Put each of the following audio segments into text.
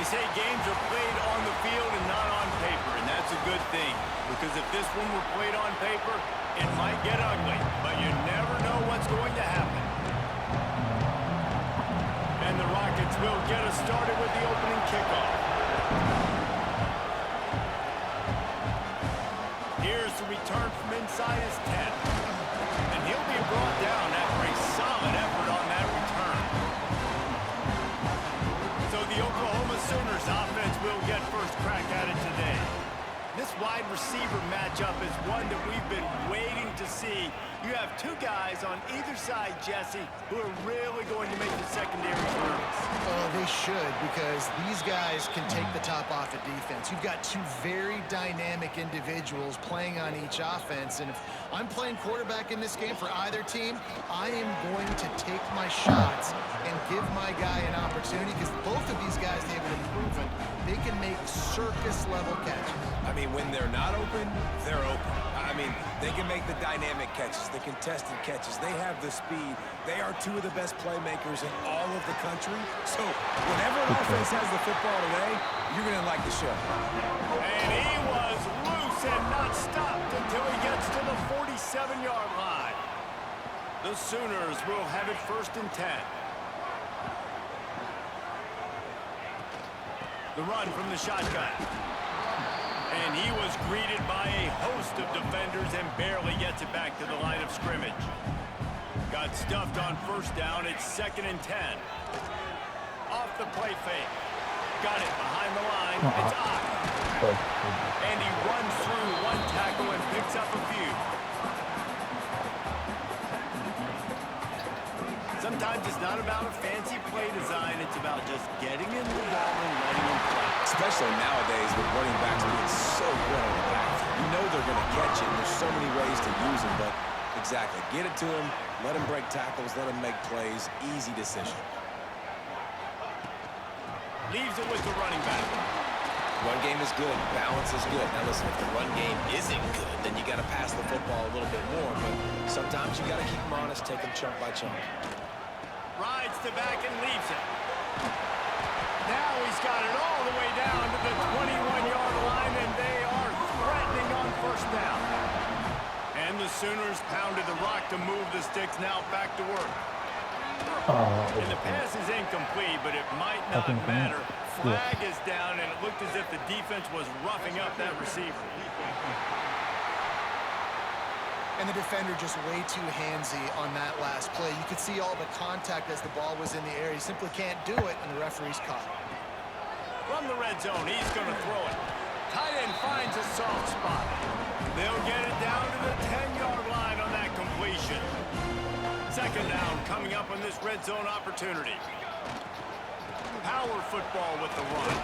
they say games are played on the field and not on paper, and that's a good thing. Because if this one were played on paper, it might get ugly, but you never know what's going to happen. And the Rockets will get us started with the opening kickoff. Here's the return from inside his 10. And he'll be brought down after a solid effort on that return. So the Oklahoma Sooners offense will get first crack at it today. This wide receiver matchup is one that we've been waiting to see. You have two guys on either side, Jesse, who are really going to make the secondary nervous. Oh, they should, because these guys can take the top off of defense. You've got two very dynamic individuals playing on each offense, and if I'm playing quarterback in this game for either team, I am going to take my shots and give my guy an opportunity, because both of these guys, they have proven they can make circus-level catches. I mean, when they're not open, they're open. I mean, they can make the dynamic catches, the contested catches. They have the speed. They are two of the best playmakers in all of the country. So whenever an offense has the football today, you're going to like the show. And he was loose and not stopped until he gets to the 47-yard line. The Sooners will have it 1st and 10. The run from the shotgun. And he was greeted by a host of defenders and barely gets it back to the line of scrimmage. Got stuffed on 1st down. It's 2nd and 10. Off the play fake. Got it behind the line. It's Ott. And he runs through one tackle and picks up a few. Sometimes it's not about a fancy play design. It's about just getting in the ball and letting him play. Especially nowadays with running backs being so good on the backfield. You know they're going to catch it, and there's so many ways to use them, but exactly. Get it to him, let him break tackles, let him make plays. Easy decision. Leaves it with the running back. Run game is good. Balance is good. Now listen, if the run game isn't good, then you got to pass the football a little bit more, but sometimes you got to keep them honest, take them chunk by chunk. Rides to back and leaves it. Now he's got it all the way down to the 21-yard line, and they are threatening on 1st down. And the Sooners pounded the rock to move the sticks now back to work. And the pass is incomplete, but it might not matter. Flag is down, and it looked as if the defense was roughing up that receiver. And the defender just way too handsy on that last play. You could see all the contact as the ball was in the air. He simply can't do it, and the referee's caught. From the red zone, he's going to throw it. Tight end finds a soft spot. They'll get it down to the 10-yard line on that completion. 2nd down coming up on this red zone opportunity. Power football with the run.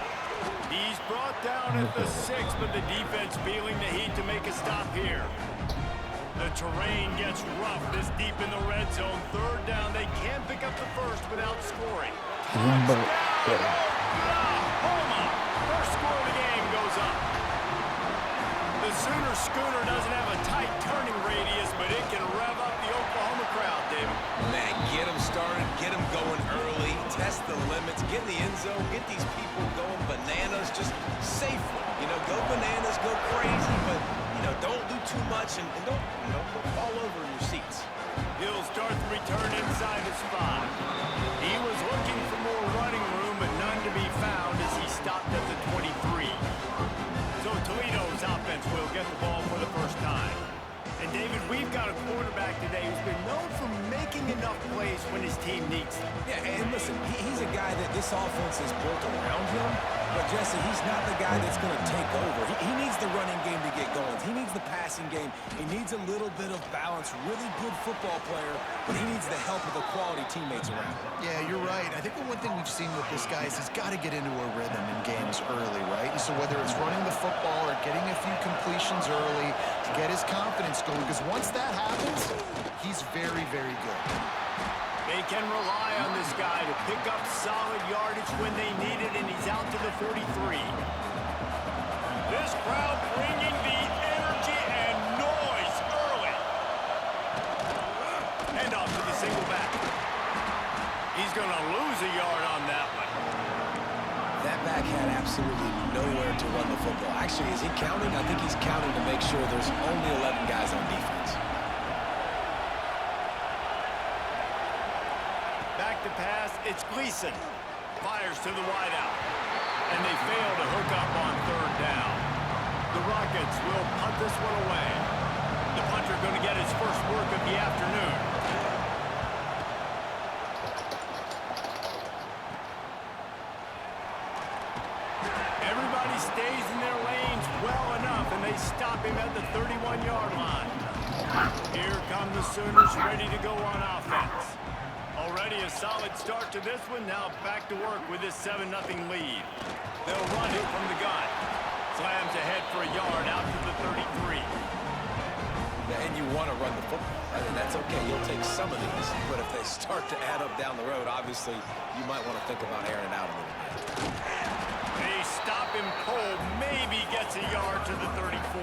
He's brought down at the 6, but the defense feeling the heat to make a stop here. The terrain gets rough this deep in the red zone. 3rd down, they can't pick up the 1st without scoring. Oklahoma! First score of the game goes up. The Sooner Schooner doesn't have a tight turning radius, but it can rev up the Oklahoma crowd, David. Man, get them started, get them going early, test the limits, get in the end zone, get these people going bananas just safely. You know, go bananas, go crazy, but, you know, don't do too much and don't, you know, don't fall over in your seats. He'll start the return inside his 5. He was looking for more running room, but none to be found as he stopped at the 23. So Toledo's offense will get the ball for the 1st time. And David, we've got a quarterback today who's been known for making enough plays when his team needs them. Yeah, and listen, he's a guy that this offense is built around him, but Jesse, he's not the guy that's going to take over. He needs the running game to get going. He needs the passing game. He needs a little bit of balance. Really good football player, but he needs the help of the quality teammates around him. Yeah, you're right. I think the one thing we've seen with this guy is he's got to get into a rhythm in games early, right? And so whether it's running the football or getting a few completions early to get his confidence going, because once that happens, he's very, very good. They can rely on this guy to pick up solid yardage when they need it, and he's out to the 43. This crowd bringing the energy and noise early. Hand off to the single back. He's going to lose a yard on that one. That quarterback had absolutely nowhere to run the football. Actually, is he counting? I think he's counting to make sure there's only 11 guys on defense. Back to pass, it's Gleason. Fires to the wideout. And they fail to hook up on third down. The Rockets will punt this one away. The punter going to get his first work of the afternoon. Everybody stays in their lanes well enough, and they stop him at the 31-yard line. Here come the Sooners ready to go on offense. Already a solid start to this one. Now back to work with this 7-0 lead. They'll run it from the gun. Slams ahead for a yard out to the 33. And you want to run the football. I mean, that's okay. You'll take some of these. But if they start to add up down the road, obviously, you might want to think about airing it out a little bit. They stop him cold. Maybe gets a yard to the 34.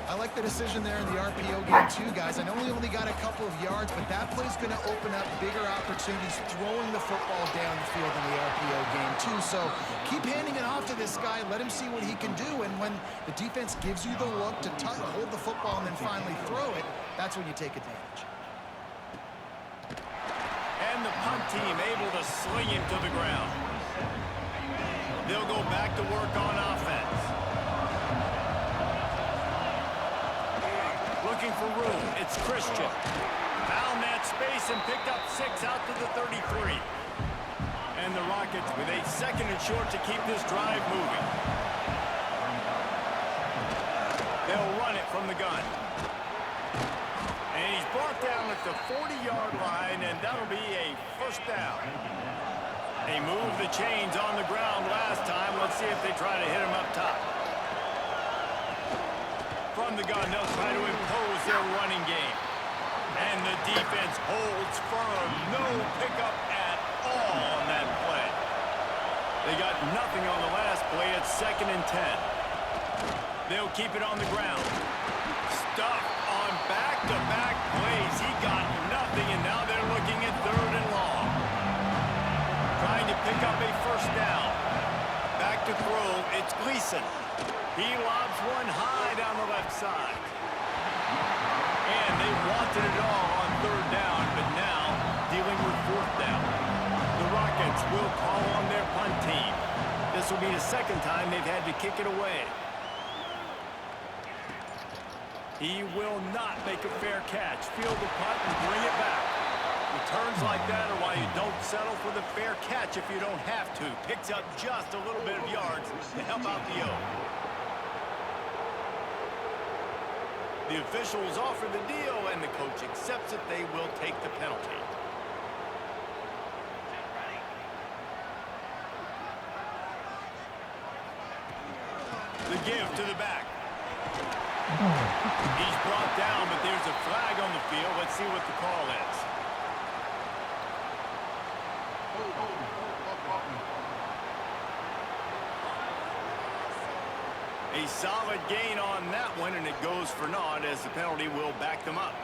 I like the decision there in the RPO game too, guys. I know we only got a couple of yards, but that play's going to open up bigger opportunities throwing the football down the field in the RPO game too. So keep handing it off to this guy. Let him see what he can do. And when the defense gives you the look to hold the football and then finally throw it, that's when you take advantage. And the punt team able to sling him to the ground. They'll go back to work on offense. Looking for room, it's Christian. Found that space and picked up 6 out to the 33. And the Rockets with a 2nd and short to keep this drive moving. They'll run it from the gun. And he's brought down at the 40-yard line, and that'll be a first down. They moved the chains on the ground last time. Let's see if they try to hit him up top. From the gun, they'll try to impose their running game. And the defense holds firm. No pickup at all on that play. They got nothing on the last play. It's 2nd and 10. They'll keep it on the ground. Stuffed on back-to-back plays. He got nothing, and now they're looking at 3rd and long. Trying to pick up a first down. Back to throw, it's Gleason. He lobs one high down the left side. And they wanted it all on 3rd down, but now dealing with 4th down. The Rockets will call on their punt team. This will be the 2nd time they've had to kick it away. He will not make a fair catch. Field the punt and bring it back. Returns like that are why you don't settle for the fair catch if you don't have to. Picks up just a little bit of yards to help out the O. The officials offer the deal, and the coach accepts it. They will take the penalty. The give to the back. He's brought down, but there's a flag on the field. Let's see what the call is. A solid gain on that one, and it goes for naught as the penalty will back them up.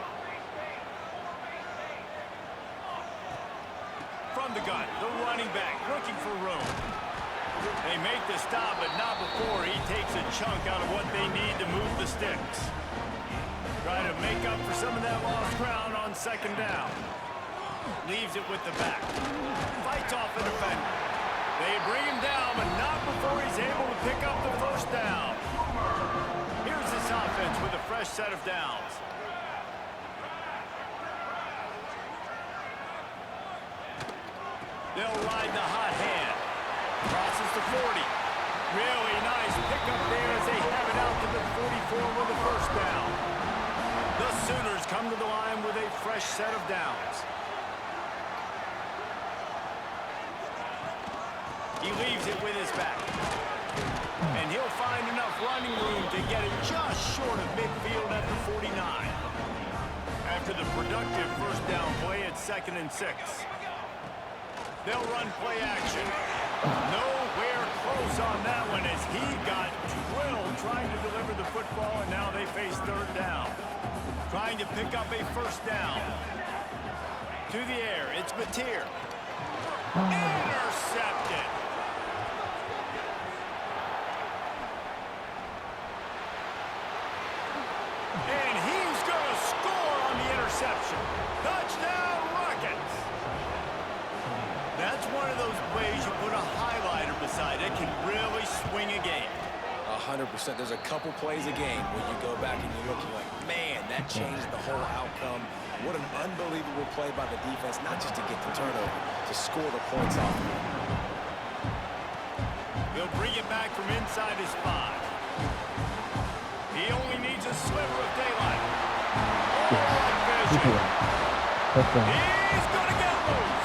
From the gun, the running back looking for room. They make the stop, but not before he takes a chunk out of what they need to move the sticks. Trying to make up for some of that lost ground on 2nd down. Leaves it with the back. Fights off the defender. They bring him down, but not before he's able to pick up the first down. Here's this offense with a fresh set of downs. They'll ride the hot hand. Crosses the 40. Really nice pickup there as they have it out to the 44 with the first down. The Sooners come to the line with a fresh set of downs. He leaves it with his back. And he'll find enough running room to get it just short of midfield at the 49. After the productive first down play, it's 2nd and 6. They'll run play action. Nowhere close on that one as he got drilled trying to deliver the football, and now they face 3rd down. Trying to pick up a first down. To the air, it's Mateer. Intercepted. reception. Touchdown, Rockets! That's one of those plays you put a highlighter beside it, can really swing a game. 100%. There's a couple plays a game where you go back and you look, you're like, man, that changed the whole outcome. What an unbelievable play by the defense, not just to get the turnover, to score the points off of it. They'll bring it back from inside his 5. He only needs a sliver of daylight. Oh, vision. He's going to get loose.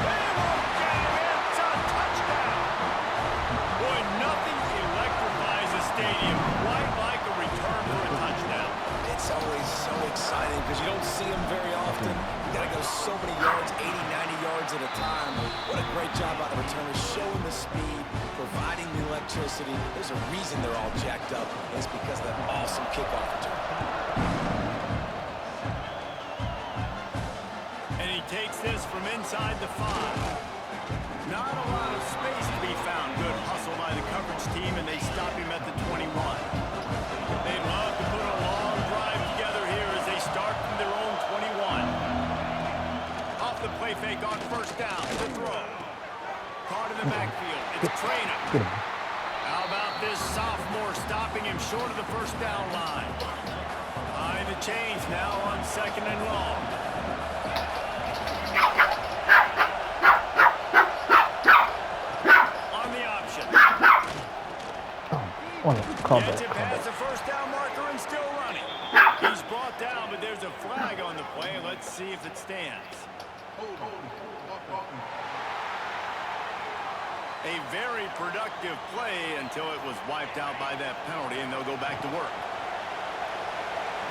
They won't get him. It's a touchdown. Boy, nothing electrifies a stadium quite like a return for a touchdown. It's always so exciting because you don't see them very often. You got to go so many yards, 80, 90 yards at a time. What a great job by the returners, showing the speed, providing the electricity. There's a reason they're all jacked up. It's because of that awesome kickoff return. And he takes this from inside the 5. Not a lot of space to be found. Good hustle by the coverage team, and they stop him at the 21. They'd love to put a long drive together here as they start from their own 21. Off the play fake on first down. To throw. Caught in the backfield. It's Traynor. How about this sophomore stopping him short of the first down line? Behind the chains now on 2nd and long. On the option. Gets it past the first down marker and still running. He's brought down, but there's a flag on the play. Let's see if it stands. A very productive play until it was wiped out by that penalty, and they'll go back to work.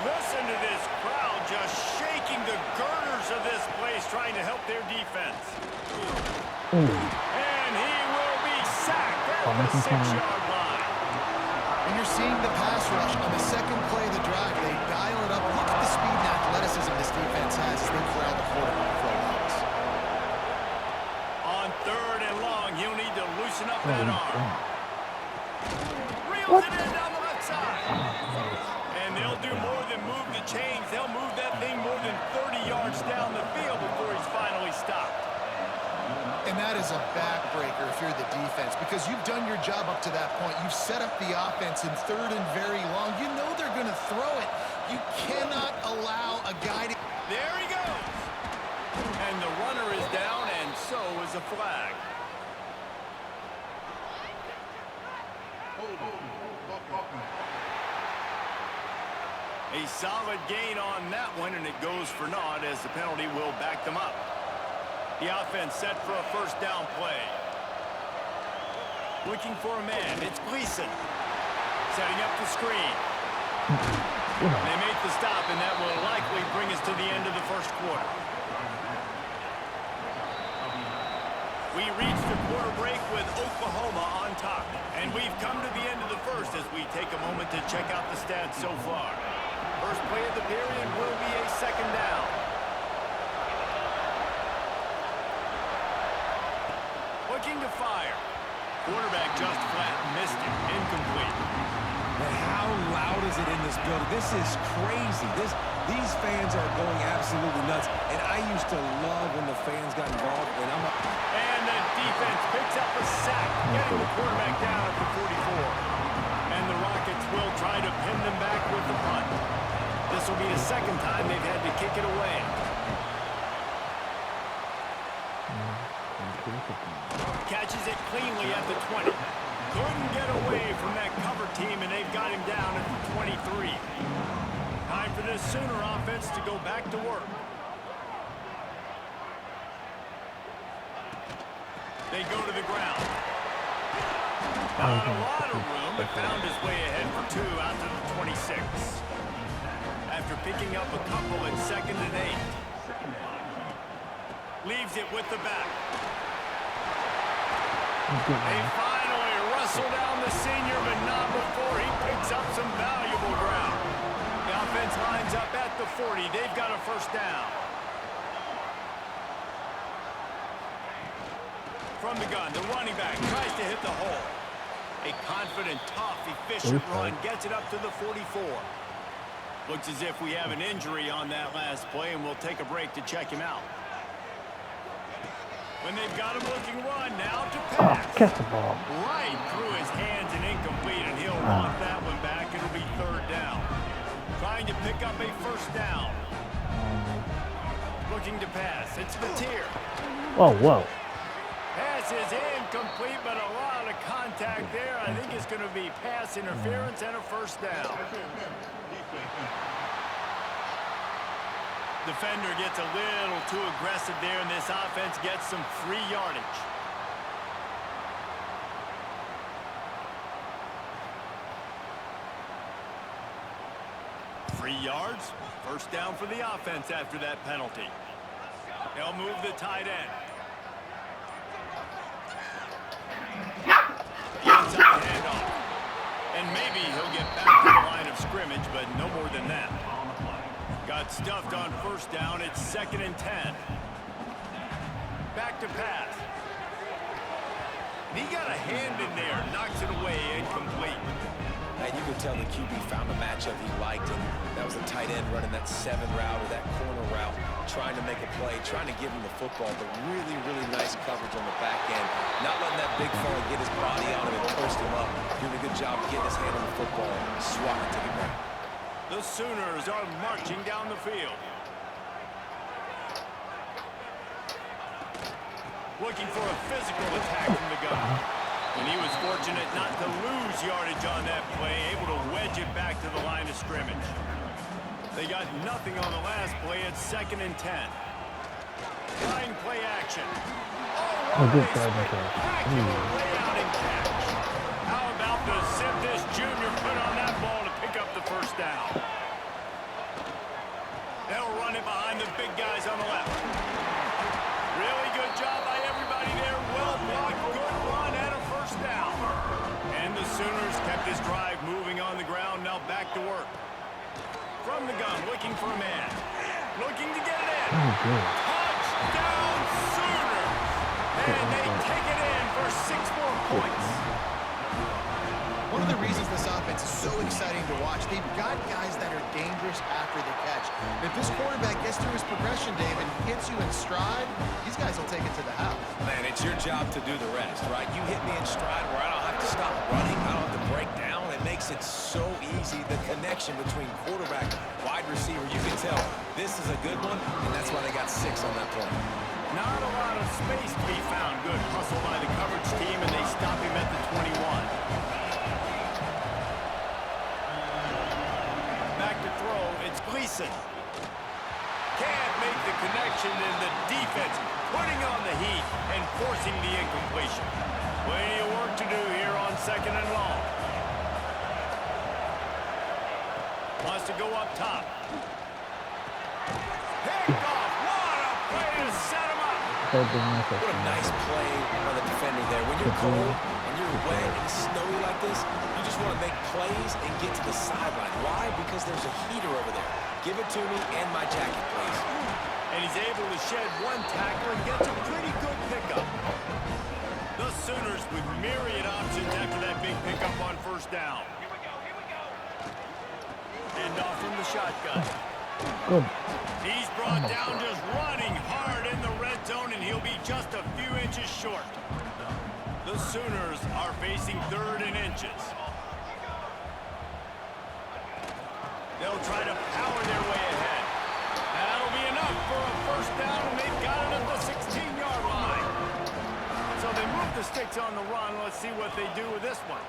Listen to this crowd just shaking the girders of this place, trying to help their defense. And he will be sacked at the 6-yard line. And you're seeing the pass rush on the second play of the drive. They dial it up. Look at the speed and athleticism this defense has as they corral the quarterback for a loss. On 3rd and long, he'll need to loosen up that arm. Reels it in down the left side. And they'll do more than move the chains. They'll move that thing more than 30 yards down the field before he's finally stopped. And that is a backbreaker if you're the defense, because you've done your job up to that point. You've set up the offense in 3rd and very long. You know they're going to throw it. You cannot allow a guy to... There he goes. And the runner is down, and so is a flag. A solid gain on that one, and it goes for naught as the penalty will back them up. The offense set for a first down play. Looking for a man. It's Gleason. Setting up the screen. They make the stop, and that will likely bring us to the end of the first quarter. We reach the quarter break with Oklahoma on top. And we've come to the end of the first as we take a moment to check out the stats so far. First play of the period will be a 2nd down. Looking to fire. Quarterback just flat missed it. Incomplete. Man, how loud is it in this building? This is crazy. These fans are going absolutely nuts. And I used to love when the fans got involved. And the defense picks up a sack, getting the quarterback down at the 44. And the Rockets will try to pin them back with the punt. This will be the 2nd time they've had to kick it away. Catches it cleanly at the 20. Couldn't get away from that cover team, and they've got him down at the 23. Time for this Sooner offense to go back to work. They go to the ground. Not a lot of room, but found his way ahead for 2 out to the 26. After picking up a couple at 2nd and 8. Leaves it with the back. They finally wrestle down the senior, but not before he picks up some valuable ground. The offense lines up at the 40. They've got a first down. From the gun, the running back tries to hit the hole. A confident, tough, efficient run gets it up to the 44. Looks as if we have an injury on that last play, and we'll take a break to check him out. When they've got him looking run, now to pass. Catch the ball. Right through his hands and incomplete, and he'll want that one back. It'll be third down. Trying to pick up a first down. Looking to pass. It's Mateer. Oh, whoa. Pass is incomplete, but a lot of contact there. I think it's going to be pass interference and a first down. Defender gets a little too aggressive there, and this offense gets some free yardage. Free yards, first down for the offense after that penalty. They'll move the tight end. Inside handoff. And maybe he'll get back to the line of scrimmage, but no more than that. Got stuffed on first down. It's 2nd and 10. Back to pass. And he got a hand in there. Knocks it away. Incomplete. And you could tell the QB found a matchup he liked, and that was the tight end running that 7 route or that corner route, trying to make a play, trying to give him the football, but really, really nice coverage on the back end. Not letting that big fella get his body on him and post him up. Doing a good job getting his hand on the football and swatting to the ground. The Sooners are marching down the field. Looking for a physical attack from the gun. And he was fortunate not to lose yardage on that play, able to wedge it back to the line of scrimmage. They got nothing on the last play. It's 2nd and 10. Line play action. Oh, good try, Spectacular layout and catch. How about the zip this junior put on that ball to pick up the first down? They'll run it behind the big guys on the left. Really good job by everybody there. Well blocked, good run, and a first down. And the Sooners kept this drive moving on the ground. Now back to work. From the gun, looking for a man. Looking to get it in. Touchdown, Sooners! And they take it in for 6 more points. One of the reasons this offense is so exciting to watch, they've got guys that are dangerous after the catch. If this quarterback gets through his progression, Dave, and hits you in stride, these guys will take it to the house. Man, it's your job to do the rest, right? You hit me in stride where I don't have to stop running. I don't have to break down. It makes it so easy. The connection between quarterback, wide receiver, you can tell this is a good one, and that's why they got 6 on that play. Not a lot of space to be found. Good hustle by the coverage team, and they stop him at the 21. Back to throw, it's Gleason. Can't make the connection, and the defense putting on the heat and forcing the incompletion. Plenty of work to do here on 2nd and long. Wants to go up top. Picked off. What a play to set him up. What a nice play by the defender there. When you're cold and you're wet and snowy like this, you just want to make plays and get to the sideline. Why? Because there's a heater over there. Give it to me and my jacket, please. And he's able to shed 1 tackle and gets a pretty good pickup. The Sooners with myriad options after that big pickup on first down. And off from the shotgun. Good. He's brought down just running hard in the red zone, and he'll be just a few inches short. The Sooners are facing 3rd and inches. They'll try to power their way ahead. That'll be enough for a first down, and they've got it at the 16-yard line. So they move the sticks on the run. Let's see what they do with this one.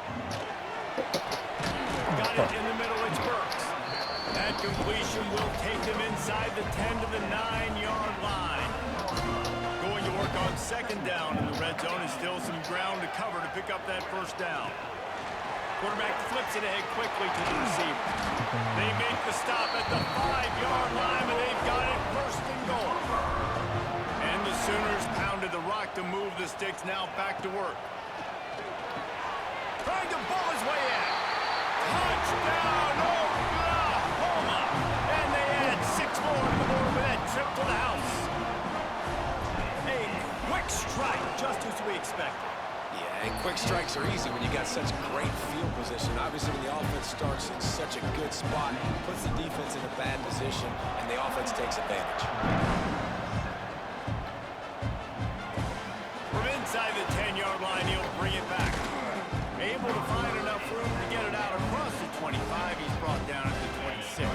Got it in the middle. It's Burks. That completion will take them inside the 10 to the 9-yard line. Going to work on 2nd down in the red zone, and still some ground to cover to pick up that first down. Quarterback flips it ahead quickly to the receiver. They make the stop at the 5-yard line, but they've got it 1st and goal. And the Sooners pounded the rock to move the sticks. Now back to work. Trying to ball his way in. Touchdown, Oklahoma! And they add 6 more to the board with that trip to the house. A quick strike, just as we expected. Yeah, And quick strikes are easy when you got such great field position. Obviously, when the offense starts in such a good spot, puts the defense in a bad position, and the offense takes advantage. From inside the 10-yard line, he'll bring it back. Able to find enough room to get it out across the 25. He's brought down at the 26.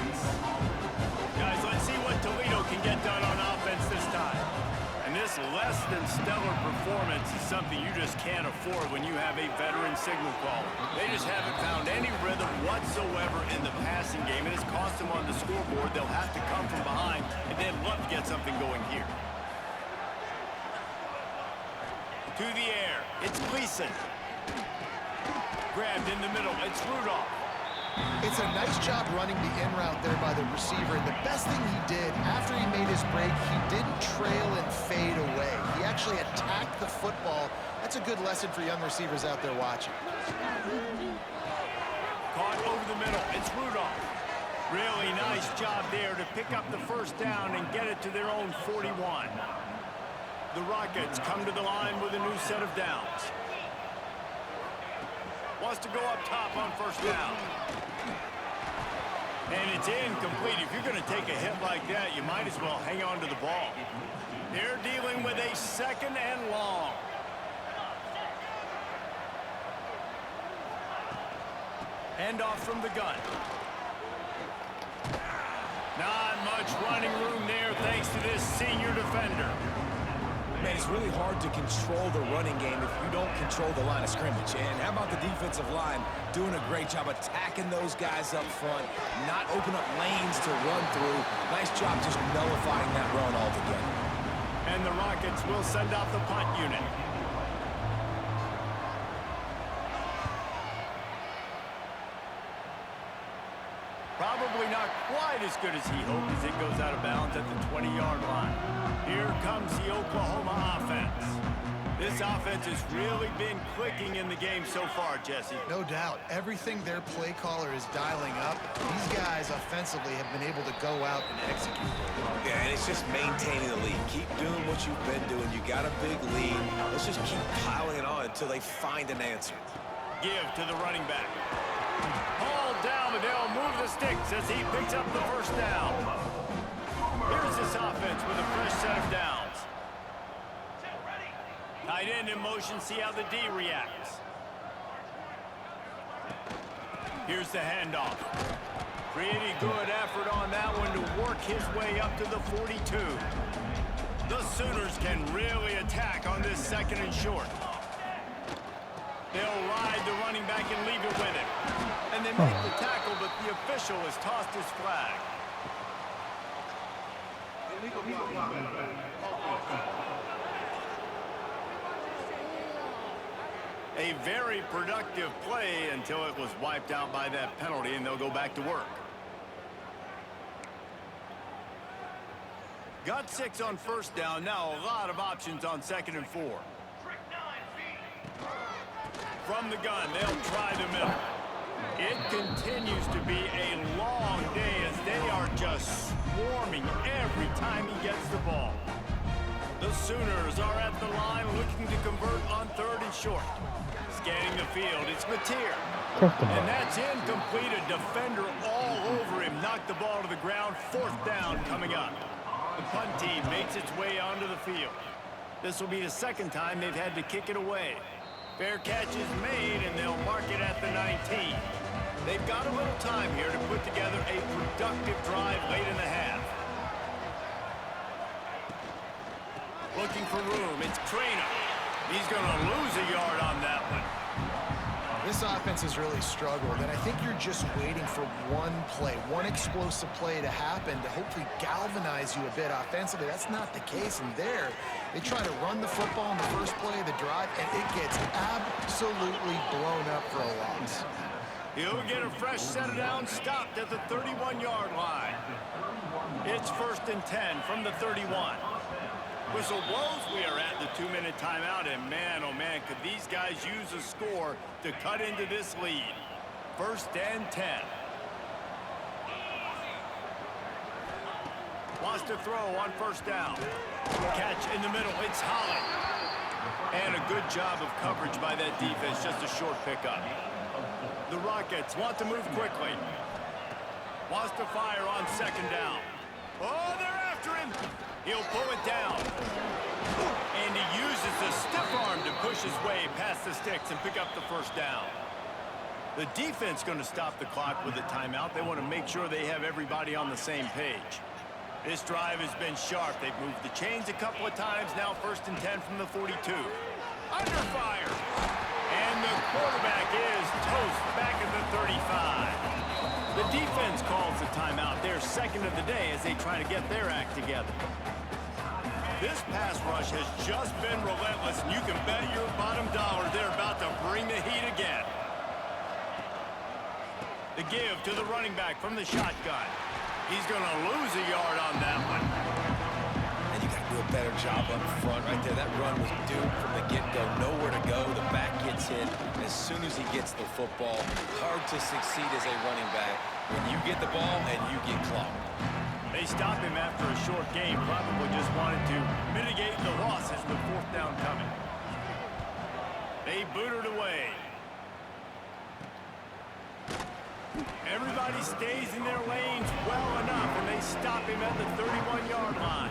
Guys, let's see what Toledo can get done on offense this time. And this less than stellar performance is something you just can't afford when you have a veteran signal caller. They just haven't found any rhythm whatsoever in the passing game. It has cost them on the scoreboard. They'll have to come from behind, and they'd love to get something going here. To the air, it's Gleason. Grabbed in the middle, it's Rudolph. It's a nice job running the in route there by the receiver. And the best thing he did after he made his break, he didn't trail and fade away. He actually attacked the football. That's a good lesson for young receivers out there watching. Caught over the middle, it's Rudolph. Really nice job there to pick up the first down and get it to their own 41. The Rockets come to the line with a new set of downs. Wants to go up top on first down. And it's incomplete. If you're going to take a hit like that, you might as well hang on to the ball. They're dealing with a second and long. Handoff from the gun. Not much running room there thanks to this senior defender. Man, it's really hard to control the running game if you don't control the line of scrimmage. And how about the defensive line doing a great job attacking those guys up front, not open up lanes to run through. Nice job just nullifying that run altogether. And the Rockets will send out the punt unit. Probably not quite as good as he hoped as it goes out of bounds at the 20-yard line. Here comes the Oklahoma offense. This offense has really been clicking in the game so far, Jesse. No doubt. Everything their play caller is dialing up, these guys offensively have been able to go out and execute. Yeah, and it's just maintaining the lead. Keep doing what you've been doing. You got a big lead. Let's just keep piling it on until they find an answer. Give to the running back. Paul down, but they'll move the sticks as he picks up the first down. Here's this offense with a fresh set of downs. Tight end in motion, see how the D reacts. Here's the handoff. Pretty good effort on that one to work his way up to the 42. The Sooners can really attack on this second and short. They'll ride the running back and leave it with him. And they make the tackle, but the official has tossed his flag. A very productive play until it was wiped out by that penalty, and they'll go back to work. Got 6 on first down. Now a lot of options on 2nd and 4. From the gun, they'll try the middle. It continues to be a long day as they are just swarming every time he gets the ball. The Sooners are at the line looking to convert on 3rd and short. Scanning the field, it's Mateer. And that's incomplete. A defender all over him. Knocked the ball to the ground. 4th down coming up. The punt team makes its way onto the field. This will be the 2nd time they've had to kick it away. Fair catch is made, and they'll mark it at the 19. They've got a little time here to put together a productive drive late in the half. Looking for room, it's Trainer. He's going to lose a yard on that one. This offense has really struggled, and I think you're just waiting for one play, one explosive play to happen to hopefully galvanize you a bit offensively. That's not the case, and there, they try to run the football in the first play of the drive, and it gets absolutely blown up for a loss. He'll get a fresh set of downs, stopped at the 31-yard line. It's 1st and 10 from the 31. Whistle blows, we are at the 2-minute timeout, and man, oh man, could these guys use a score to cut into this lead. 1st and 10. Wants to throw on first down. Catch in the middle, it's Holly. And a good job of coverage by that defense, just a short pickup. The Rockets want to move quickly. Wants to fire on second down. Oh, they're after him. He'll pull it down. And he uses the stiff arm to push his way past the sticks and pick up the first down. The defense going to stop the clock with a timeout. They want to make sure they have everybody on the same page. This drive has been sharp. They've moved the chains a couple of times. Now 1st and 10 from the 42. Under fire. And the quarterback is toast back at the 35. The defense calls the timeout. Their second of the day as they try to get their act together. This pass rush has just been relentless, and you can bet your bottom dollar they're about to bring the heat again. The give to the running back from the shotgun. He's going to lose a yard on that one. And you got to do a better job up front right there. That run was doomed from the get-go. Nowhere to go. The back gets hit as soon as he gets the football. Hard to succeed as a running back when you get the ball and you get clocked. They stop him after a short game. Probably just wanted to mitigate the losses with 4th down coming. They boot it away. Everybody stays in their lanes well enough, and they stop him at the 31-yard line.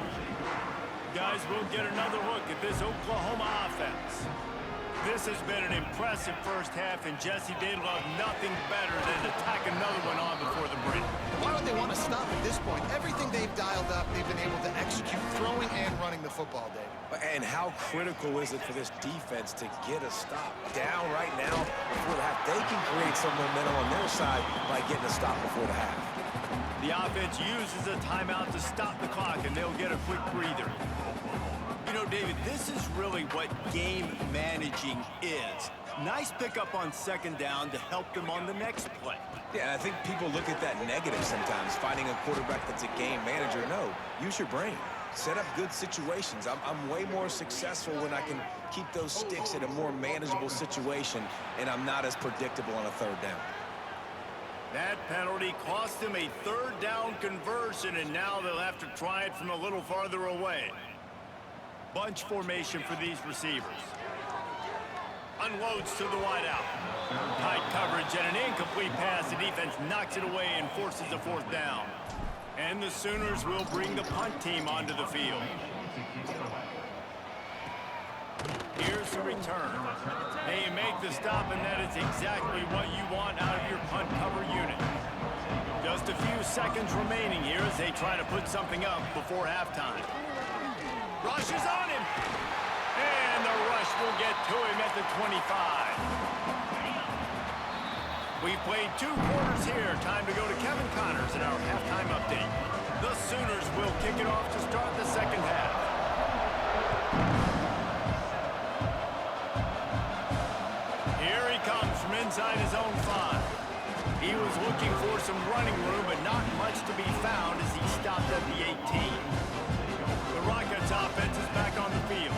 Guys, we'll get another look at this Oklahoma offense. This has been an impressive first half, and Jesse, they love nothing better than to tack another one on before the break. Why would they want to stop at this point? Everything they've dialed up, they've been able to execute throwing and running the football, Dave. And how critical is it for this defense to get a stop down right now before the half? They can create some momentum on their side by getting a stop before the half. The offense uses a timeout to stop the clock, and they'll get a quick breather. You know, David, this is really what game managing is. Nice pickup on second down to help them on the next play. Yeah, I think people look at that negative sometimes, finding a quarterback that's a game manager. No, use your brain. Set up good situations. I'm way more successful when I can keep those sticks in a more manageable situation, and I'm not as predictable on a 3rd down. That penalty cost them a 3rd down conversion, and now they'll have to try it from a little farther away. Bunch formation for these receivers. Unloads to the wideout. Tight coverage and an incomplete pass. The defense knocks it away and forces a 4th down. And the Sooners will bring the punt team onto the field. Here's the return. They make the stop, and that is exactly what you want out of your punt cover unit. Just a few seconds remaining here as they try to put something up before halftime. Rush is on him. And the rush will get to him at the 25. We've played 2 quarters here. Time to go to Kevin Connors in our halftime update. The Sooners will kick it off to start the second half. Here he comes from inside his own 5. He was looking for some running room, but not much to be found as he stopped at the 18. The Rockets offense is back on the field.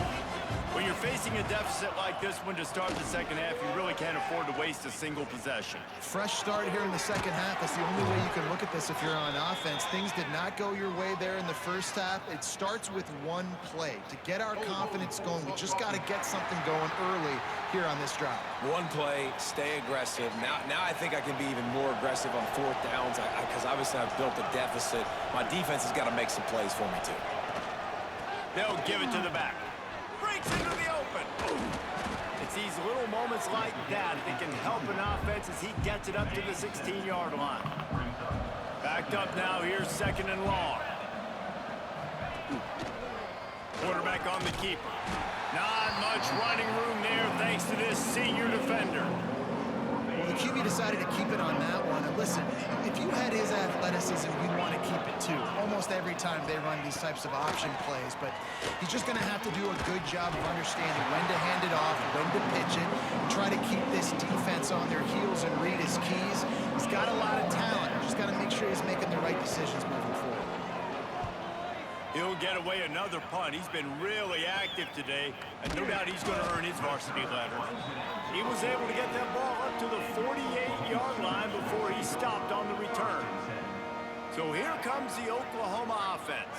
When you're facing a deficit like this one to start the second half, you really can't afford to waste a single possession. Fresh start here in the second half. That's the only way you can look at this if you're on offense. Things did not go your way there in the first half. It starts with one play. To get our confidence going, we just got to get something going early here on this drive. One play, stay aggressive. Now I think I can be even more aggressive on 4th downs because obviously I've built a deficit. My defense has got to make some plays for me too. They'll give it to the back. Breaks into the open. It's these little moments like that that can help an offense as he gets it up to the 16-yard line. Backed up now, here's 2nd and long. Quarterback on the keeper. Not much running room there thanks to this senior defender. Well, the QB decided to keep it on that one. And listen, if you had his athleticism, you'd want to keep it too. Almost every time they run these types of option plays. But he's just going to have to do a good job of understanding when to hand it off, when to pitch it, and try to keep this defense on their heels and read his keys. He's got a lot of talent. Just got to make sure he's making the right decisions moving forward. He'll get away another punt. He's been really active today, and no doubt he's going to earn his varsity letter. He was able to get that ball up to the 48-yard line before he stopped on the return. So here comes the Oklahoma offense.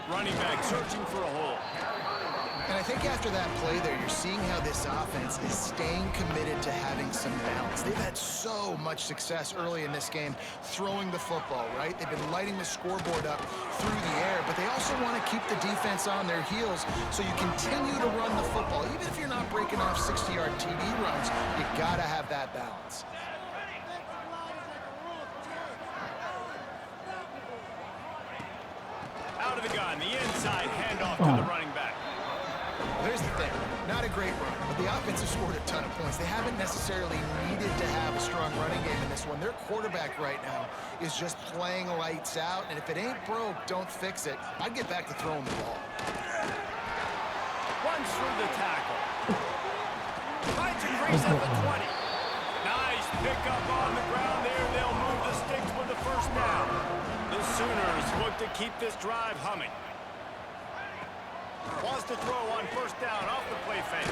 Running back searching for a hole. And I think after that play there, you're seeing how this offense is staying committed to having some balance. They've had so much success early in this game throwing the football, right? They've been lighting the scoreboard up through the air, but they also want to keep the defense on their heels so you continue to run the football. Even if you're not breaking off 60-yard TD runs, you got to have that balance. Out of the gun, the inside handoff to the running back. There's the thing. Not a great run, but the offense has scored a ton of points. They haven't necessarily needed to have a strong running game in this one. Their quarterback right now is just playing lights out, and if it ain't broke, don't fix it. I'd get back to throwing the ball. Runs through the tackle. Finds a crease at the 20. Nice pickup on the ground there. They'll move the sticks with the first down. The Sooners look to keep this drive humming. Wants to throw on first down off the play fake.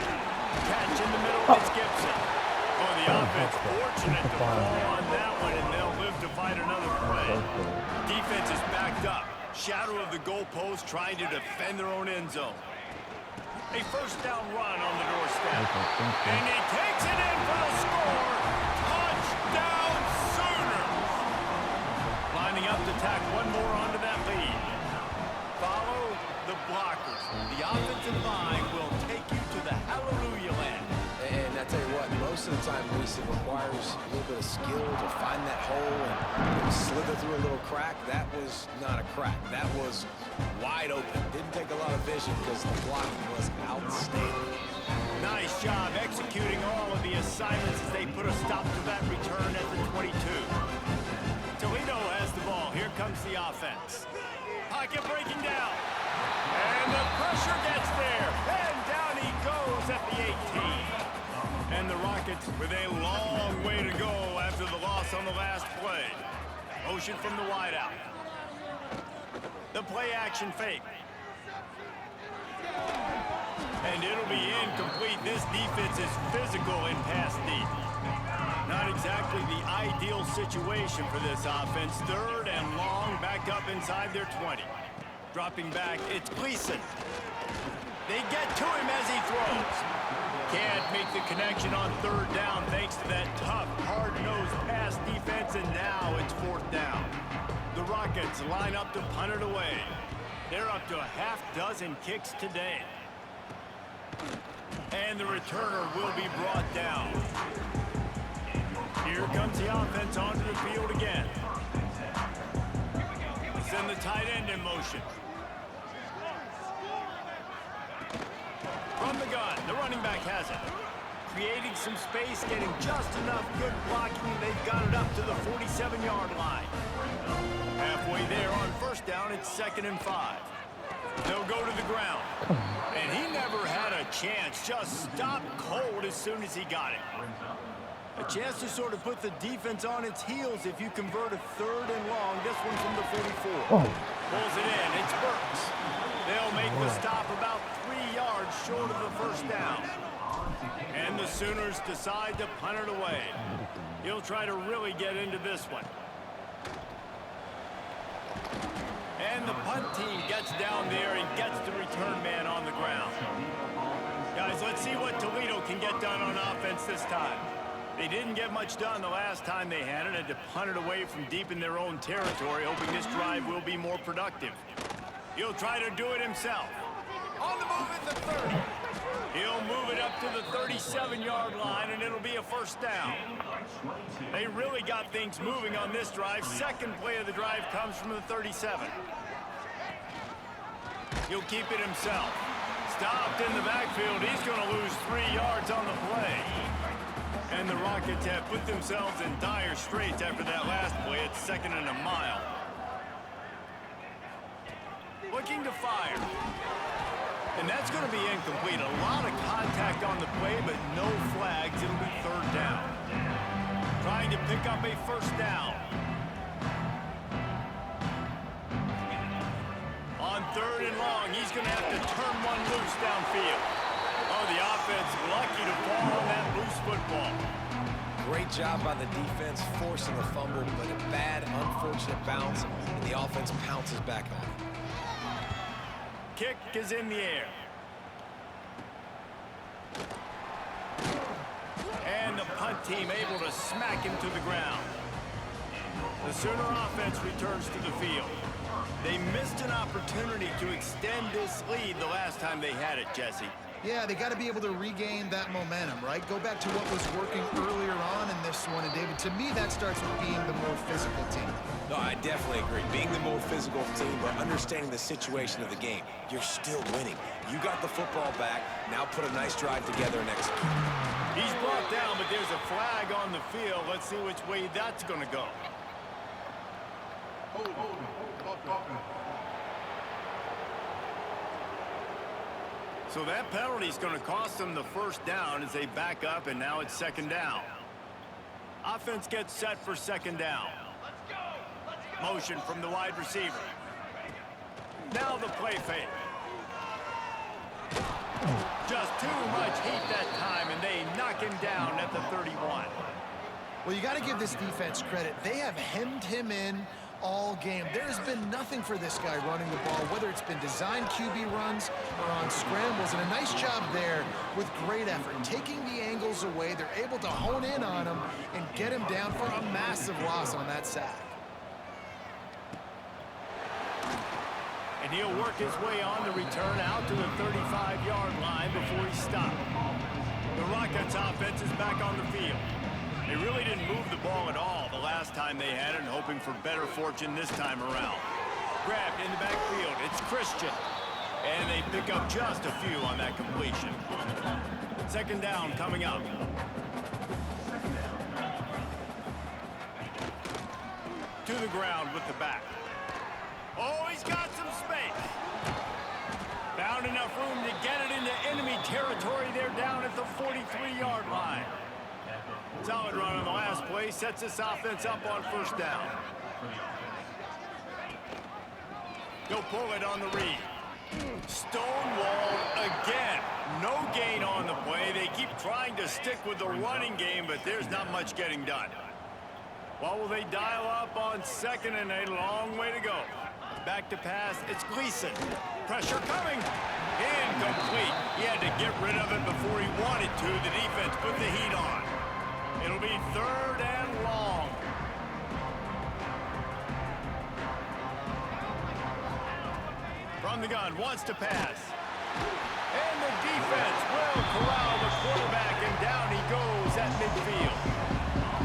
Catch in the middle, it's Gibson. Oh, the offense fortunate to fall on that one, and they'll live to fight another play. Defense is backed up. Shadow of the goalpost trying to defend their own end zone. A first down run on the doorstep. And he takes it in for the score. Touchdown Sooners. Lining up to tack one more onto that lead. Follow the blockers. The offensive line will take you to the hallelujah land. And I tell you what, most of the time, Reese, it requires a little bit of skill to find that hole and slither through a little crack. That was not a crack. That was wide open. Didn't take a lot of vision because the blocking was outstanding. Nice job executing all of the assignments as they put a stop to that return at the 22. Toledo has the ball. Here comes the offense. Pocket breaking down. And the pressure gets there. And down he goes at the 18. And the Rockets with a long way to go after the loss on the last play. Motion from the wideout. The play action fake. And it'll be incomplete. This defense is physical in pass deep. Not exactly the ideal situation for this offense. Third and long, backed up inside their 20. Dropping back, it's Gleason. They get to him as he throws. Can't make the connection on third down thanks to that tough, hard-nosed pass defense, and now it's fourth down. The Rockets line up to punt it away. They're up to a half dozen kicks today. And the returner will be brought down. Here comes the offense onto the field again. Send the tight end in motion. From the gun, the running back has it. Creating some space, getting just enough good blocking. They've got it up to the 47-yard line. Halfway there on first down, it's 2nd and 5. They'll go to the ground. And he never had a chance. Just stopped cold as soon as he got it. A chance to sort of put the defense on its heels if you convert a third and long. This one from the 44. Pulls it in. It's Burks. They'll make the stop about 3 yards short of the first down. And the Sooners decide to punt it away. He'll try to really get into this one. And the punt team gets down there and gets the return man on the ground. Guys, let's see what Toledo can get done on offense this time. They didn't get much done the last time they had it. Had to punt it away from deep in their own territory, hoping this drive will be more productive. He'll try to do it himself. On the move at the 30. He'll move it up to the 37-yard line, and it'll be a first down. They really got things moving on this drive. Second play of the drive comes from the 37. He'll keep it himself. Stopped in the backfield. He's going to lose 3 yards on the play. And the Rockets have put themselves in dire straits after that last play. It's 2nd and a mile. Looking to fire. And that's going to be incomplete. A lot of contact on the play, but no flags. It'll be third down. Trying to pick up a first down. On third and long, he's going to have to turn one loose downfield. Oh, the offense lucky to fall on that loose football. Great job by the defense, forcing the fumble, but a bad, unfortunate bounce, and the offense pounces back on it. kick is in the air. And the punt team able to smack him to the ground. The Sooner offense returns to the field. They missed an opportunity to extend this lead the last time they had it, Jesse. Yeah, they got to be able to regain that momentum, right? Go back to what was working earlier on in this one. And, David, to me, that starts with being the more physical team. No, I definitely agree. Being the more physical team, but understanding the situation of the game. You're still winning. You got the football back. Now put a nice drive together and execute. He's brought down, but there's a flag on the field. Let's see which way that's going to go. So that penalty is going to cost them the first down as they back up, and now it's second down. Offense gets set for second down. Motion from the wide receiver. Now the play fake. Just too much heat that time, and they knock him down at the 31. Well, you got to give this defense credit. They have hemmed him in all game. There's been nothing for this guy running the ball, whether it's been designed QB runs or on scrambles, and a nice job there with great effort. Taking the angles away, they're able to hone in on him and get him down for a massive loss on that sack. And he'll work his way on the return out to the 35-yard line before he stopped. The Rockets offense is back on the field. They really didn't move the ball at all the last time they had it, and hoping for better fortune this time around. Grabbed in the backfield. It's Christian. And they pick up just a few on that completion. Second down coming up. To the ground with the back. Oh, he's got some space. Found enough room to get it into enemy territory. They're down at the 43-yard line. Solid run on the last play. Sets this offense up on first down. He'll pull it on the read. Stonewalled again. No gain on the play. They keep trying to stick with the running game, but there's not much getting done. What will they dial up on second and a long way to go? Back to pass. It's Gleason. Pressure coming. Incomplete. He had to get rid of it before he wanted to. The defense put the heat on. It'll be third and long. From the gun, wants to pass. And the defense will corral the quarterback, and down he goes at midfield.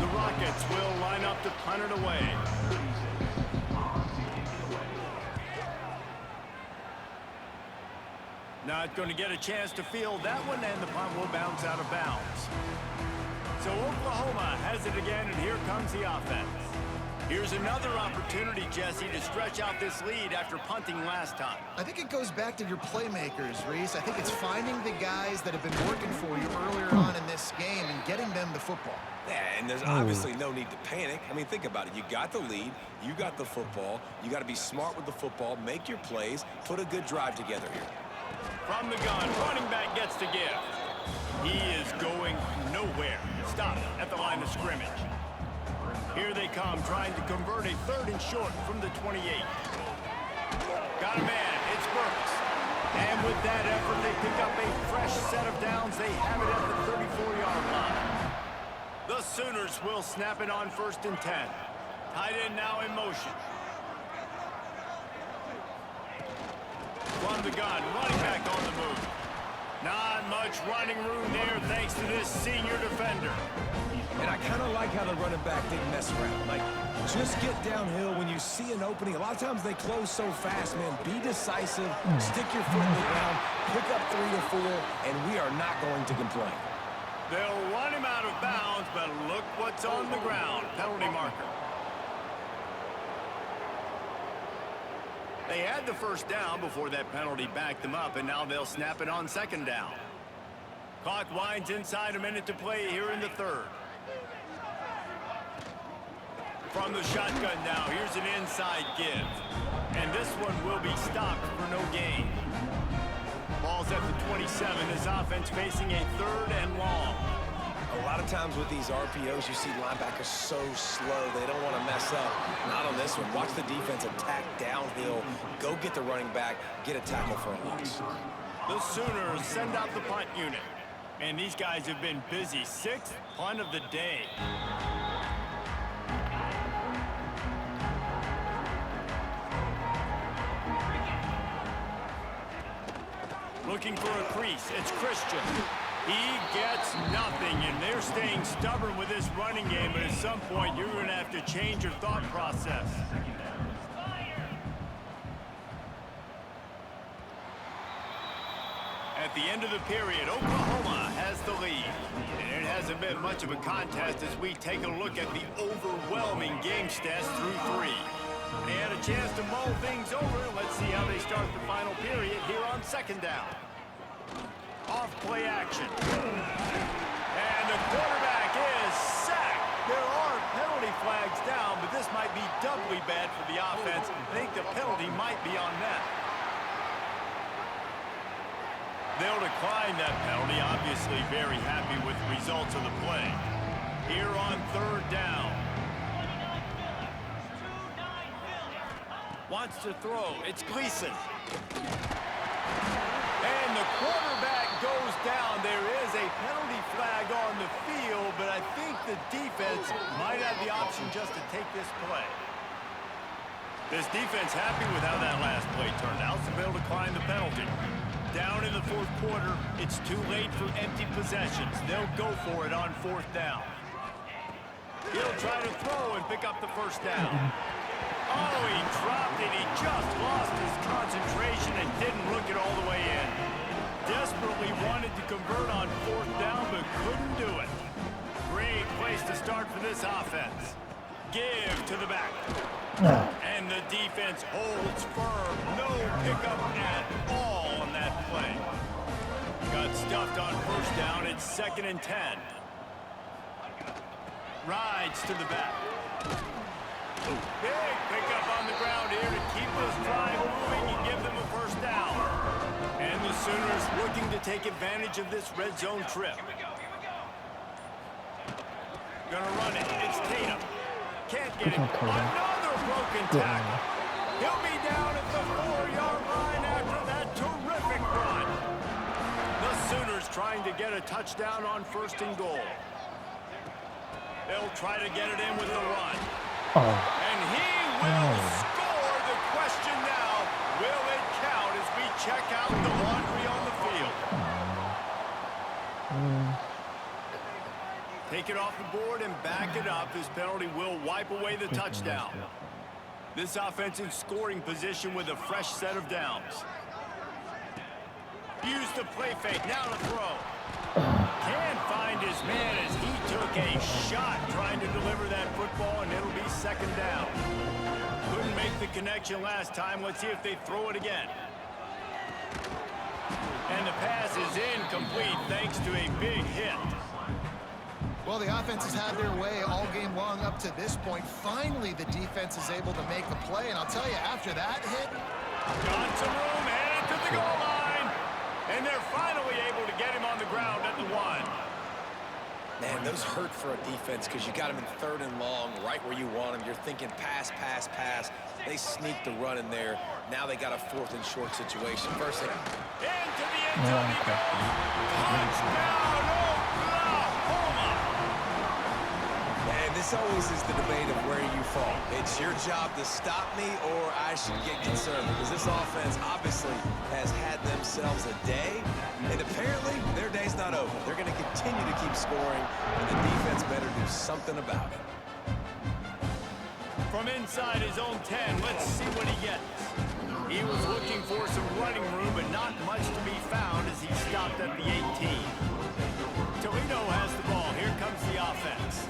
The Rockets will line up to punt it away. Not going to get a chance to field that one, and the punt will bounce out of bounds. So Oklahoma has it again, and here comes the offense. Here's another opportunity, Jesse, to stretch out this lead after punting last time. I think it goes back to your playmakers, Reese. I think it's finding the guys that have been working for you earlier on in this game and getting them the football. Yeah, and there's obviously no need to panic. I mean, think about it. You got the lead. You got the football. You got to be smart with the football, make your plays, put a good drive together here. From the gun, running back gets to give. He is going nowhere. Stop at the line of scrimmage. Here they come, trying to convert a third and short from the 28. Got a man. It's Burks. And with that effort, they pick up a fresh set of downs. They have it at the 34-yard line. The Sooners will snap it on first and 10. Tight end now in motion. From the gun, running back on the move. Not much running room there thanks to this senior defender. And I kind of like how the running back didn't mess around. Like, just get downhill when you see an opening. A lot of times they close so fast, man. Be decisive, stick your foot in the ground, pick up 3 to 4, and we are not going to complain. They'll run him out of bounds, but look what's on the ground. Penalty marker. They had the first down before that penalty backed them up, and now they'll snap it on second down. Clock winds inside, a minute to play here in the third. From the shotgun now, here's an inside give. And this one will be stopped for no gain. Ball's at the 27, his offense facing a third and long. A lot of times with these RPOs, you see linebackers so slow, they don't want to mess up. Not on this one. Watch the defense attack downhill, go get the running back, get a tackle for a loss. The Sooners send out the punt unit. And these guys have been busy. Sixth punt of the day. Looking for a crease. It's Christian. He gets nothing, and they're staying stubborn with this running game, but at some point you're going to have to change your thought process. At the end of the period, Oklahoma has the lead. And it hasn't been much of a contest as we take a look at the overwhelming game stats through 3. They had a chance to mull things over. Let's see how they start the final period here on second down. Off play action. And the quarterback is sacked. There are penalty flags down, but this might be doubly bad for the offense. I think the penalty might be on net. They'll decline that penalty, obviously very happy with the results of the play. Here on third down. Wants to throw. It's Gleason. And the quarterback goes down. There is a penalty flag on the field, but I think the defense might have the option just to take this play. This defense happy with how that last play turned out, so they'll decline the penalty. Down in the fourth quarter, it's too late for empty possessions. They'll go for it on fourth down. He'll try to throw and pick up the first down. Oh, he dropped it. He just lost his concentration and didn't look it all the way in. Desperately wanted to convert on fourth down, but couldn't do it. Great place to start for this offense. Give to the back. And the defense holds firm. No pickup at all on that play. Got stuffed on first down. It's 2nd and 10. Rides to the back. Big pickup on the ground here to keep this drive moving and give them a first down. And the Sooners looking to take advantage of this red zone trip. Gonna run it. It's Tatum. Can't get it. Another broken tackle. He'll be down at the 4-yard line after that terrific run. The Sooners trying to get a touchdown on 1st and goal. They'll try to get it in with the run. And he will score. The question now, will it count as we check out the laundry on the field? Take it off the board and back it up. This penalty will wipe away the touchdown. This offensive scoring position with a fresh set of downs. Use the play fake. Now to throw. Can't find his man as he took a shot trying to deliver that football, and it'll be 2nd down. Couldn't make the connection last time. Let's see if they throw it again. And the pass is incomplete thanks to a big hit. Well, the offense has had their way all game long up to this point. Finally, the defense is able to make a play, and I'll tell you, after that hit... Got some room, headed to the goal line. And they're finally able to get him on the ground at the 1. Man, those hurt for a defense because you got him in 3rd and long, right where you want him. You're thinking pass, pass, pass. They sneaked the run in there. Now they got a 4th and short situation. First thing. Into the end zone he goes. Touchdown, Oklahoma! And this always is the debate of where you fall. It's your job to stop me or I should get concerned because this offense obviously has had themselves a day, and apparently their day's not over. They're going to continue to keep scoring, and the defense better do something about it. From inside his own 10, let's see what he gets. He was looking for some running room, but not much to be found as he stopped at the 18. Toledo has the ball. Here comes the offense.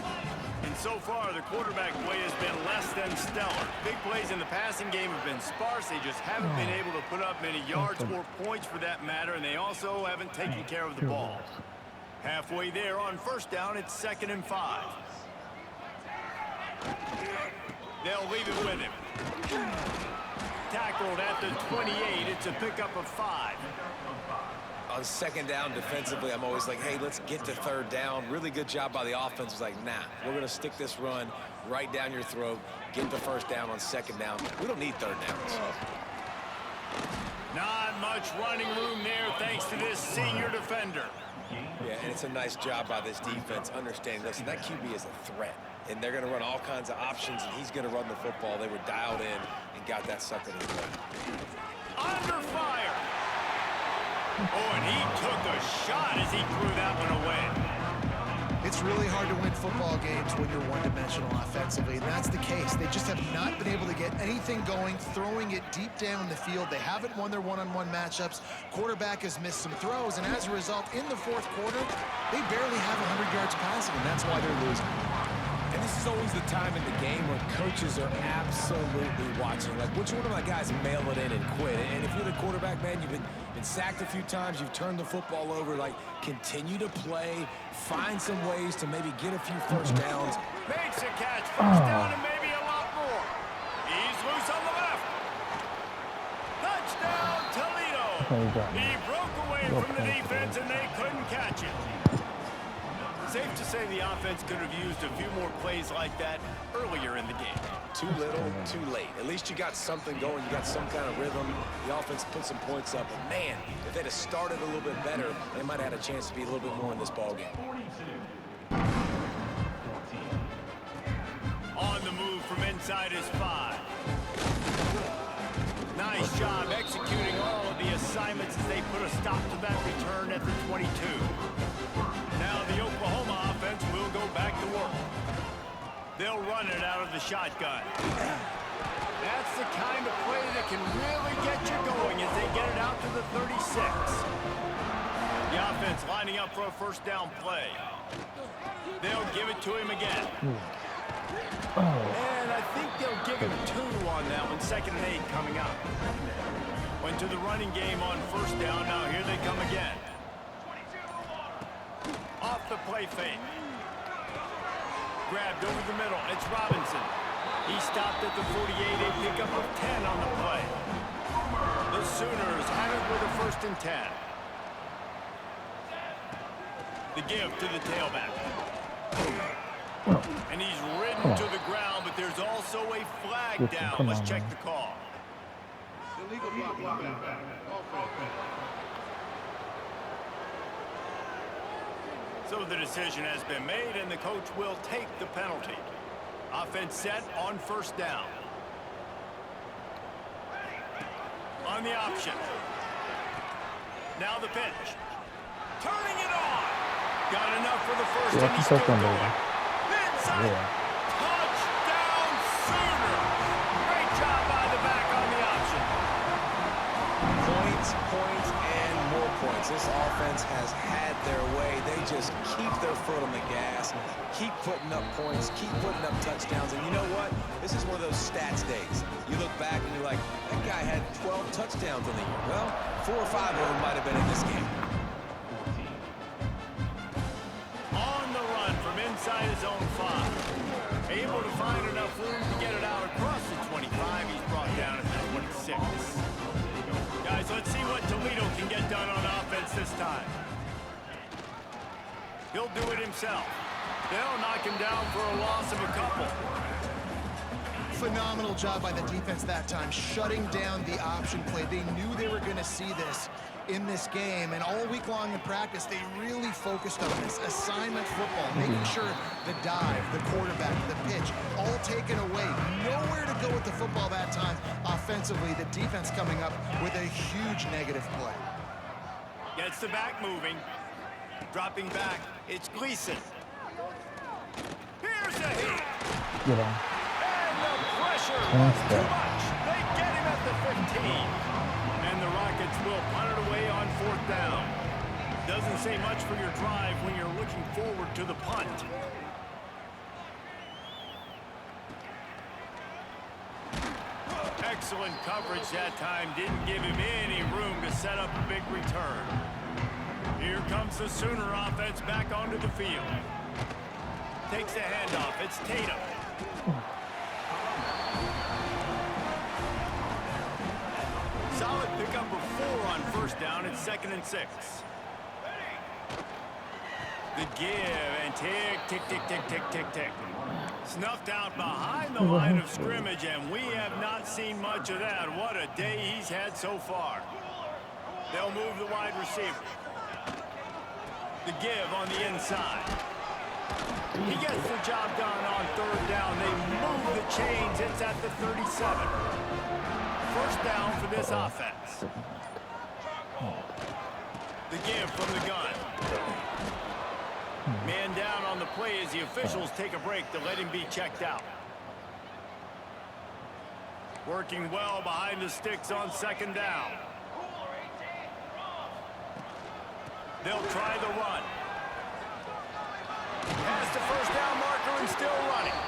And so far, the quarterback play has been less than stellar. Big plays in the passing game have been sparse. They just haven't been able to put up many yards or points for that matter, and they also haven't taken care of the ball. Halfway there on first down, it's 2nd and 5. They'll leave it with him. Tackled at the 28. It's a pickup of 5. on second down defensively, I'm always like, hey, let's get to third down. Really good job by the offense. It's like, nah, we're going to stick this run right down your throat, get the first down on second down. We don't need third downs. Not much running room there thanks to this senior defender. Yeah, and it's a nice job by this defense understanding, listen, that QB is a threat. And they're going to run all kinds of options, and he's going to run the football. They were dialed in and got that sucker to the play. Under fire. Oh, and he took a shot as he threw that one away. It's really hard to win football games when you're one-dimensional offensively, and that's the case. They just have not been able to get anything going, throwing it deep down the field. They haven't won their one-on-one matchups. Quarterback has missed some throws, and as a result, in the fourth quarter, they barely have 100 yards passing, and that's why they're losing. And this is always the time in the game where coaches are absolutely watching. Like, which one of my guys mail it in and quit? And if you're the quarterback, man, you've been sacked a few times, you've turned the football over, like, continue to play, find some ways to maybe get a few first downs. Makes a catch, first down, and maybe a lot more. He's loose on the left. Touchdown, Toledo. He broke away from the defense, and they couldn't catch it. Safe to say the offense could have used a few more plays like that earlier in the game. Too little, too late. At least you got something going. You got some kind of rhythm. The offense put some points up. But, man, if they'd have started a little bit better, they might have had a chance to be a little bit more in this ballgame. On the move from inside his 5. Nice job executing all of the assignments as they put a stop to that return at the 22. Now the Oklahoma offense will go back to work. They'll run it out of the shotgun. That's the kind of play that can really get you going as they get it out to the 36. The offense lining up for a first down play. They'll give it to him again. And I think they'll give him 2 on that one. 2nd and 8 coming up. Went to the running game on first down. Now here they come again. Off the play fake. Grabbed over the middle. It's Robinson. He stopped at the 48. A pickup of 10 on the play. The Sooners have it with a 1st and 10. The give to the tailback. And he's ridden to the ground, but there's also a flag down. Let's check the call. Illegal block. So the decision has been made, and the coach will take the penalty. Offense set on first down. On the option. Now the pitch. Turning it on. Got enough for the first, and he's still going. Inside. Touchdown, Sooners. Great job by the back on the option. Points, and more points. This offense has had their way. They just keep their foot on the gas, keep putting up points, keep putting up touchdowns. And you know what? This is one of those stats days. You look back and you're like, that guy had 12 touchdowns in the year. Well, 4 or 5 of them might have been in this game. On the run from inside his own 5. Able to find enough room to get it out across the 25. He's brought down at the 26. Guys, let's see what Toledo can get done on offense this time. He'll do it himself. They'll knock him down for a loss of a couple. Phenomenal job by the defense that time, shutting down the option play. They knew they were going to see this in this game, and all week long in practice, they really focused on this assignment football, making sure the dive, the quarterback, the pitch, all taken away. Nowhere to go with the football that time. Offensively, the defense coming up with a huge negative play. Gets the back moving. Dropping back, it's Gleason. Here's a hit. Get on. And the pressure was too much. They get him at the 15. And the Rockets will punt it away on 4th down. Doesn't say much for your drive when you're looking forward to the punt. Excellent coverage that time. Didn't give him any room to set up a big return. Here comes the Sooner offense back onto the field. Takes the handoff. It's Tatum. Solid pickup of 4 on first down. It's 2nd and 6. The give and tick, tick, tick, tick, tick, tick, tick. Snuffed out behind the line of scrimmage, and we have not seen much of that. What a day he's had so far. They'll move the wide receiver. The give on the inside. He gets the job done on 3rd down. They move the chains. It's at the 37. First down for this offense. The give from the gun. Man down on the play as the officials take a break to let him be checked out. Working well behind the sticks on 2nd down. They'll try the run. Past the first down marker and still running.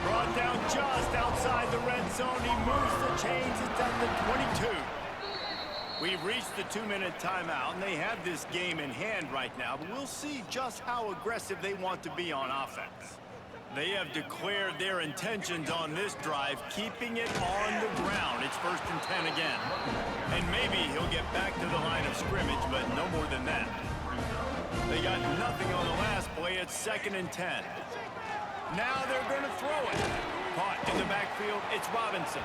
Brought down just outside the red zone. He moves the chains. It's at the 22. We've reached the 2-minute timeout, and they have this game in hand right now, but we'll see just how aggressive they want to be on offense. They have declared their intentions on this drive, keeping it on the ground. It's 1st and 10 again. And maybe he'll get back to the line of scrimmage, but no more than that. They got nothing on the last play. It's 2nd and 10. Now they're going to throw it. Caught in the backfield, it's Robinson.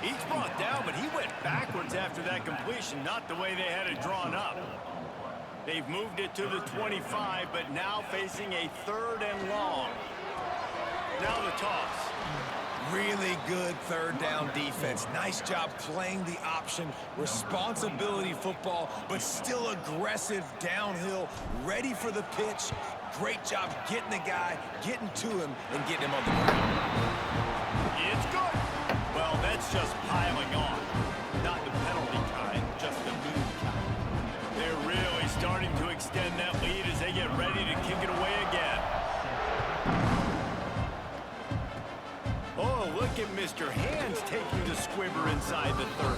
He's brought down, but he went backwards after that completion, not the way they had it drawn up. They've moved it to the 25, but now facing a 3rd and long. Now the toss. Really good 3rd down defense. Nice job playing the option. Responsibility football, but still aggressive downhill, ready for the pitch. Great job getting the guy, getting to him, and getting him on the ground. It's good. Well, that's just piling on. Not the penalty kind, just the move kind. They're really starting to extend that lead as they get ready to kick it away again. Oh, look at Mr. Hands taking the squibber inside the 30.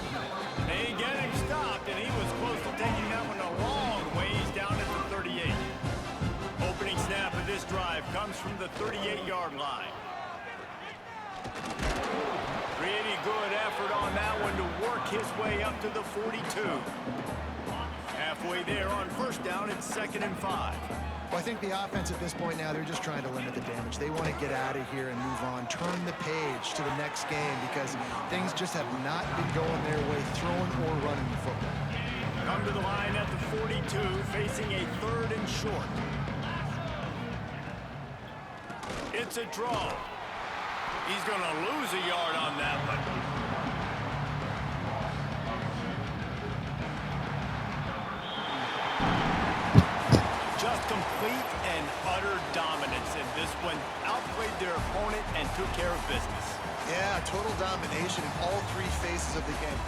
They get him stopped, and he was close to taking that one a long ways down at the 38. Opening snap of this drive comes from the 38-yard line. Pretty good effort on that one to work his way up to the 42. Halfway there on 1st down, it's 2nd and 5. Well, I think the offense at this point now, they're just trying to limit the damage. They want to get out of here and move on, turn the page to the next game because things just have not been going their way, throwing or running the football. Come to the line at the 42, facing a 3rd and short. It's a draw. He's going to lose a yard on that one. Just complete and utter dominance in this one. Outplayed their opponent and took care of business. Yeah, total domination in all 3 phases of the game.